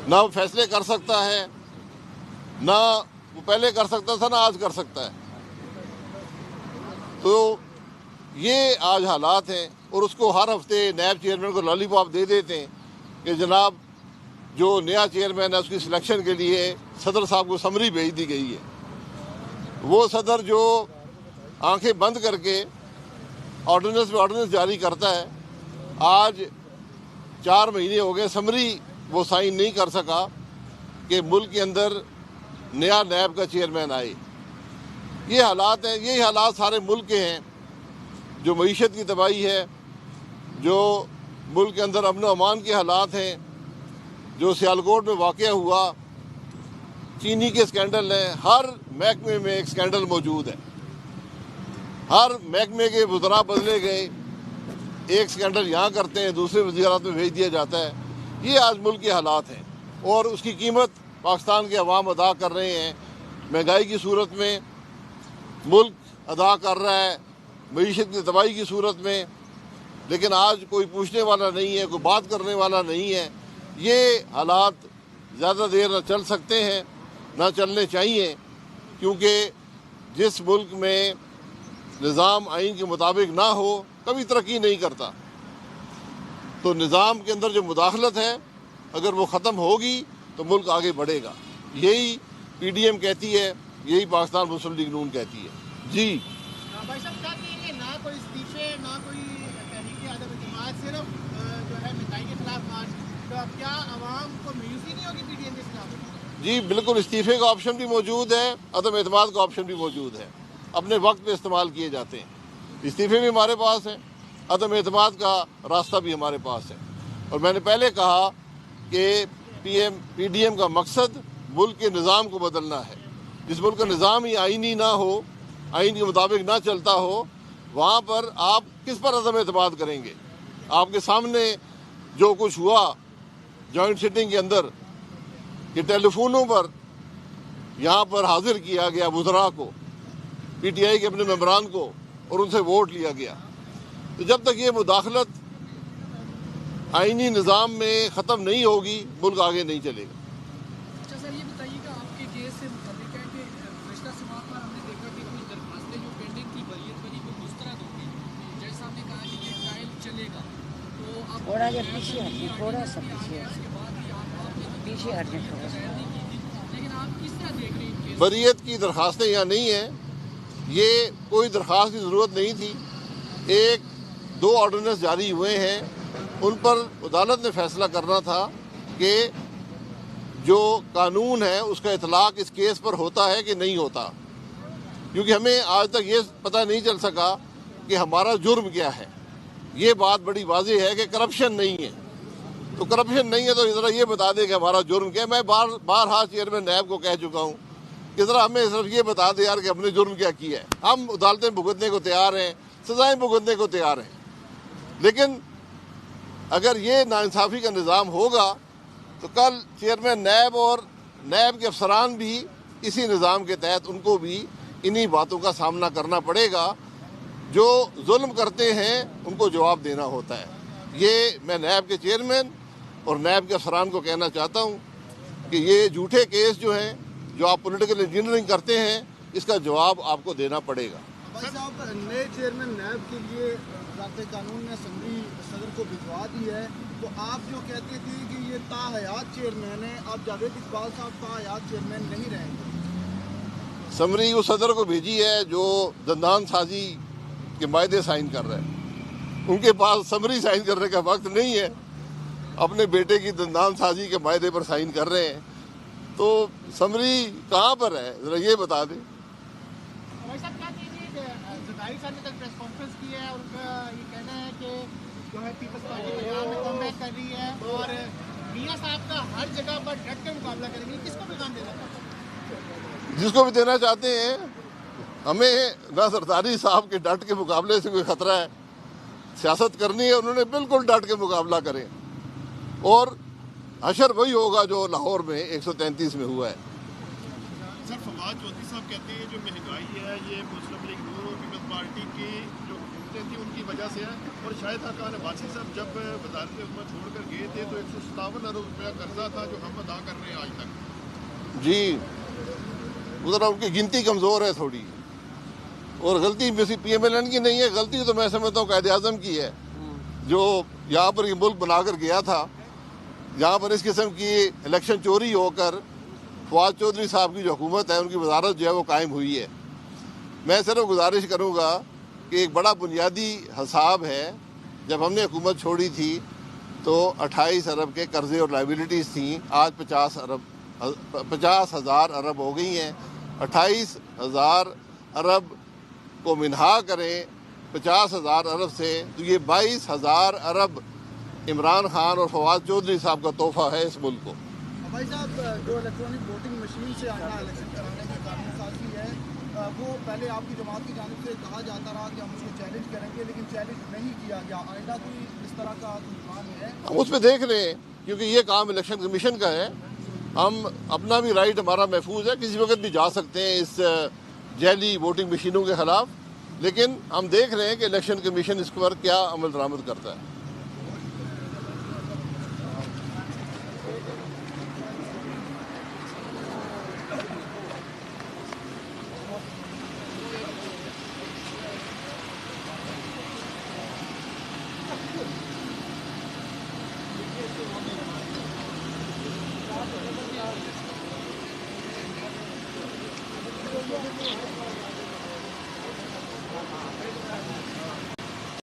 نہ وہ فیصلے کر سکتا ہے، نہ وہ پہلے کر سکتا تھا، نہ آج کر سکتا ہے۔ تو یہ آج حالات ہیں، اور اس کو ہر ہفتے نیب چیئرمین کو لالی پاپ دے دیتے ہیں کہ جناب جو نیا چیئرمین ہے اس کی سلیکشن کے لیے صدر صاحب کو سمری بھیج دی گئی ہے۔ وہ صدر جو آنکھیں بند کر کے آرڈیننس پہ آرڈیننس جاری کرتا ہے، آج 4 مہینے ہو گئے سمری وہ سائن نہیں کر سکا کہ ملک کے اندر نیا نیب کا چیئرمین آئے۔ یہ حالات ہیں، یہی حالات سارے ملک کے ہیں، جو معیشت کی تباہی ہے، جو ملک کے اندر امن و امان کے حالات ہیں، جو سیالکوٹ میں واقعہ ہوا، چینی کے اسکینڈل ہیں، ہر محکمے میں ایک اسکینڈل موجود ہے، ہر محکمے کے وزراء بدلے گئے، ایک اسکینڈل یہاں کرتے ہیں، دوسرے وزارات میں بھیج دیا جاتا ہے۔ یہ آج ملک کے حالات ہیں، اور اس کی قیمت پاکستان کے عوام ادا کر رہے ہیں۔ مہنگائی کی صورت میں ملک ادا کر رہا ہے، معیشت کی تباہی کی صورت میں، لیکن آج کوئی پوچھنے والا نہیں ہے، کوئی بات کرنے والا نہیں ہے۔ یہ حالات زیادہ دیر نہ چل سکتے ہیں، نہ چلنے چاہیے، کیونکہ جس ملک میں نظام آئین کے مطابق نہ ہو کبھی ترقی نہیں کرتا۔ تو نظام کے اندر جو مداخلت ہے اگر وہ ختم ہوگی تو ملک آگے بڑھے گا۔ یہی پی ڈی ایم کہتی ہے، یہی پاکستان مسلم لیگ نون کہتی ہے۔ جی بھائی صاحب، کیا کہیں گے؟ نہ کوئی استعفے، نہ کوئی تحریک عدم اعتماد، صرف جو ہے مہنگائی کے خلاف مارچ، تو اب کیا عوام کو مایوسی نہیں ہوگی پی ڈی ایم کے خلاف؟ جی بالکل، استعفے کا آپشن بھی موجود ہے، عدم اعتماد کا آپشن بھی موجود ہے، اپنے وقت پہ استعمال کیے جاتے ہیں۔ استعفے بھی ہمارے پاس ہیں، عدم اعتماد کا راستہ بھی ہمارے پاس ہے۔ اور میں نے پہلے کہا کہ پی ڈی ایم کا مقصد ملک کے نظام کو بدلنا ہے۔ جس ملک کا نظام ہی آئینی نہ ہو، آئین کے مطابق نہ چلتا ہو، وہاں پر آپ کس پر عدم اعتماد کریں گے؟ آپ کے سامنے جو کچھ ہوا جوائنٹ سٹنگ کے اندر، کہ ٹیلی فونوں پر یہاں پر حاضر کیا گیا وزراء کو، پی ٹی آئی کے اپنے ممبران کو، اور ان سے ووٹ لیا گیا۔ تو جب تک یہ مداخلت آئینی نظام میں ختم نہیں ہوگی، ملک آگے نہیں چلے گا۔ اچھا سر، یہ بتائیے کہ آپ کے کیس سے متعلق ہے کہ گزشتہ سماعت پر ہم نے دیکھا کہ کچھ درخواستیں جو پینڈنگ تھی بریت بری وہ مسترد ہو گئی۔ جج صاحب نے کہا کہ یہ ٹرائل چلے گا، تو اب تھوڑا سا پیچھے ہٹیں، تھوڑا سا پیچھے اس کے بعد بھی آپ نے پیچھے ہٹیں تھوڑا سا۔ نہیں کی تھی، لیکن آپ کس طرح دیکھ رہے ہیں ان کیس؟ بریت کی درخواستیں یہاں نہیں ہیں، یہ کوئی درخواست کی ضرورت نہیں تھی۔ 1-2 آرڈیننس جاری ہوئے ہیں، ان پر عدالت نے فیصلہ کرنا تھا کہ جو قانون ہے اس کا اطلاق اس کیس پر ہوتا ہے کہ نہیں ہوتا، کیونکہ ہمیں آج تک یہ پتہ نہیں چل سکا کہ ہمارا جرم کیا ہے۔ یہ بات بڑی واضح ہے کہ کرپشن نہیں ہے، تو کرپشن نہیں ہے تو ذرا یہ بتا دے کہ ہمارا جرم کیا ہے۔ میں بارہا چیئرمین نیب کو کہہ چکا ہوں کہ ذرا ہمیں صرف یہ بتا دے یار کہ ہم نے جرم کیا کیا ہے۔ ہم عدالتیں بھگتنے کو تیار ہیں، سزائیں بھگتنے کو تیار ہیں، لیکن اگر یہ ناانصافی کا نظام ہوگا تو کل چیئرمین نیب اور نیب کے افسران بھی اسی نظام کے تحت ان کو بھی انہی باتوں کا سامنا کرنا پڑے گا۔ جو ظلم کرتے ہیں ان کو جواب دینا ہوتا ہے۔ یہ میں نیب کے چیئرمین اور نیب کے افسران کو کہنا چاہتا ہوں کہ یہ جھوٹے کیس جو ہیں، جو آپ پولیٹیکل انجینئرنگ کرتے ہیں، اس کا جواب آپ کو دینا پڑے گا۔ بھائی صاحب، نئے چیئرمین نیب کے لیے ضابطۂ قانون نے اسمبلی صدر کو بھجوا دی ہے، تو آپ جو کہتے تھے کہ یہ تاحیات چیئرمین ہے، اب جاوید اقبال صاحب تاحیات چیئرمین نہیں رہیں گے؟ سمری اس صدر کو بھیجی ہے جو دندان سازی کے معاہدے سائن کر رہے ہیں۔ ان کے پاس سمری سائن کرنے کا وقت نہیں ہے، اپنے بیٹے کی دندان سازی کے معاہدے پر سائن کر رہے ہیں، تو سمری کہاں پر ہے ذرا یہ بتا دیں۔ بھائی صاحب، کیا کہیں گے؟ زرداری صاحب نے کل پریس کانفرنس کی ہے اور ان کا یہ کہنا ہے کہ جو ہے پیپلز پارٹی پنجاب میں کم بیک کر رہی ہے اور میاں صاحب کا ہر جگہ پر ڈٹ کے مقابلہ کریں گے۔ کس کو پیغام دینا چاہتے ہیں؟ جس کو بھی دینا چاہتے ہیں، ہمیں نہ زرداری صاحب کے ڈٹ کے مقابلے سے کوئی خطرہ ہے۔ سیاست کرنی ہے، انہوں نے بالکل ڈٹ کے مقابلہ کریں، اور حشر وہی ہوگا جو لاہور میں 133 میں ہوا ہے۔ سر، فواد چودھری صاحب کہتے ہیں جو مہنگائی ہے یہ مسلم لیگ نون اور پیپلز پارٹی کی جو سیٹیں تھیں ان کی وجہ سے ہے. اور شاہد خاقان عباسی صاحب جب وزارت عظمیٰ چھوڑ کر گئے تھے تو 157 ارب روپیہ قرضہ تھا جو ہم ادا کر رہے ہیں آج تک. جی ذرا ان کی گنتی کمزور ہے تھوڑی، اور غلطی کسی پی ایم ایل این کی نہیں ہے، غلطی تو میں سمجھتا ہوں قائد اعظم کی ہے، جو یہاں پر یہ ملک بنا کر گیا تھا. یہاں پر اس قسم کی الیکشن چوری ہو کر فواد چودھری صاحب کی جو حکومت ہے، ان کی وزارت جو ہے وہ قائم ہوئی ہے. میں صرف گزارش کروں گا کہ ایک بڑا بنیادی حساب ہے، جب ہم نے حکومت چھوڑی تھی تو 28 ارب کے قرضے اور لائبلٹیز تھیں، آج 50,000 ارب ہو گئی ہیں. 28,000 ارب کو منہا کریں 50,000 ارب سے تو یہ 22,000 ارب عمران خان اور فواد چودھری صاحب کا تحفہ ہے اس ملک کو. بھائی صاحب جو الیکٹرانک ووٹنگ مشین سے آئندہ الیکشن کرانے کی قانون سازی ہے، وہ پہلے آپ کی جماعت کی جانب سے کہا جاتا رہا کہ ہم اس کو چیلنج کریں گے، لیکن چیلنج نہیں کیا گیا. آئندہ کوئی اس طرح کا امکان ہے؟ ہم اس پہ دیکھ رہے ہیں، کیونکہ یہ کام الیکشن کمیشن کا ہے. ہم اپنا بھی رائٹ ہمارا محفوظ ہے، کسی وقت بھی جا سکتے ہیں اس جعلی ووٹنگ مشینوں کے خلاف، لیکن ہم دیکھ رہے ہیں کہ الیکشن کمیشن اس پر کیا عمل درآمد کرتا ہے.